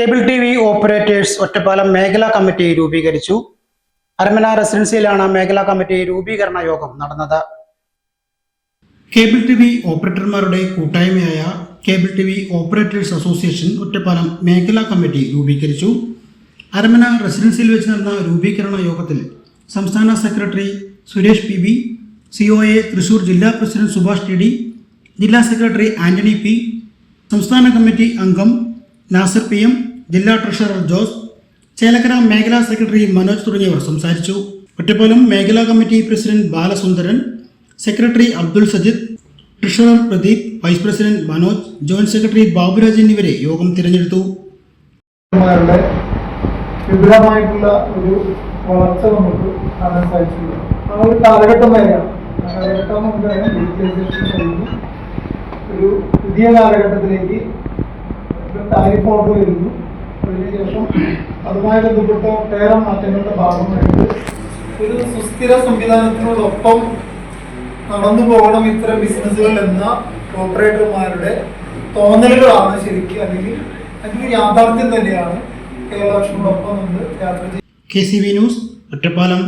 Cable TV operators Ottapalam മേഖലാ committee രൂപീകരിച്ചു. അരമന റെസിഡൻസിയിലാണ് മേഖലാ കമ്മിറ്റി രൂപീകരണ യോഗം നടന്നത്. കേബിൾ TV ഓപ്പറേറ്റർമാരുടെ കൂട്ടായ്മയായ cable TV operators association Ottapalam മേഖലാ കമ്മിറ്റി രൂപീകരിച്ചു. അരമന റെസിഡൻസിയിൽ വെച്ച് നടന്ന രൂപീകരണ യോഗത്തിൽ സംസ്ഥാന secretary Suresh PB, COA Thrissur ജില്ലാ പ്രസിഡന്റ് സുഭാഷ് TD, ജില്ലാ സെക്രട്ടറി ആന്റണി P, സംസ്ഥാന കമ്മിറ്റി അംഗം നാസർ PM, ജില്ലാ ട്രഷറർ ജോസ്, ചേലക്കര മേഖലാ സെക്രട്ടറി മനോജ് തുടങ്ങിയവർ സംസാരിച്ചു. ഒറ്റപ്പാലം മേഖലാ committee president Balasundaran, secretary Abdul Sajid, treasurer Pradeep, vice president Manoj, joint secretary Baburaj എന്നിവരെ യോഗം തിരഞ്ഞെടുത്തു. വിപുലമായിട്ടുള്ള ഒരു വളർച്ച നമുക്ക് കാണാൻ സാധിച്ചിട്ടുണ്ട്. ആ ഒരു കാലഘട്ടം വരെയാണ്. ആ കാലഘട്ടം നമുക്കറിയാം, ഡിജിറ്റലൈസേഷൻ കഴിഞ്ഞു ഒരു പുതിയ കാലഘട്ടത്തിലേക്ക് ടാരിഫ് ഓർഡർ വരുന്നു. അതിനുശേഷം അതുമായി ബന്ധപ്പെട്ട ഒട്ടേറെ മാറ്റങ്ങളുടെ ഭാഗമായിട്ട് ഒരു സുസ്ഥിര സംവിധാനത്തിനോടൊപ്പം നടന്നു പോകണം ഇത്തരം ബിസിനസ്സുകൾ എന്ന ഓപ്പറേറ്റർമാരുടെ തോന്നലുകളാണ് ശരിക്കും, അല്ലെങ്കിൽ യാഥാർത്ഥ്യം തന്നെയാണ് കേരള ഭക്ഷണോടൊപ്പം നമ്മൾ യാത്ര ചെയ്യുന്നത്. KCV news Ottapalam.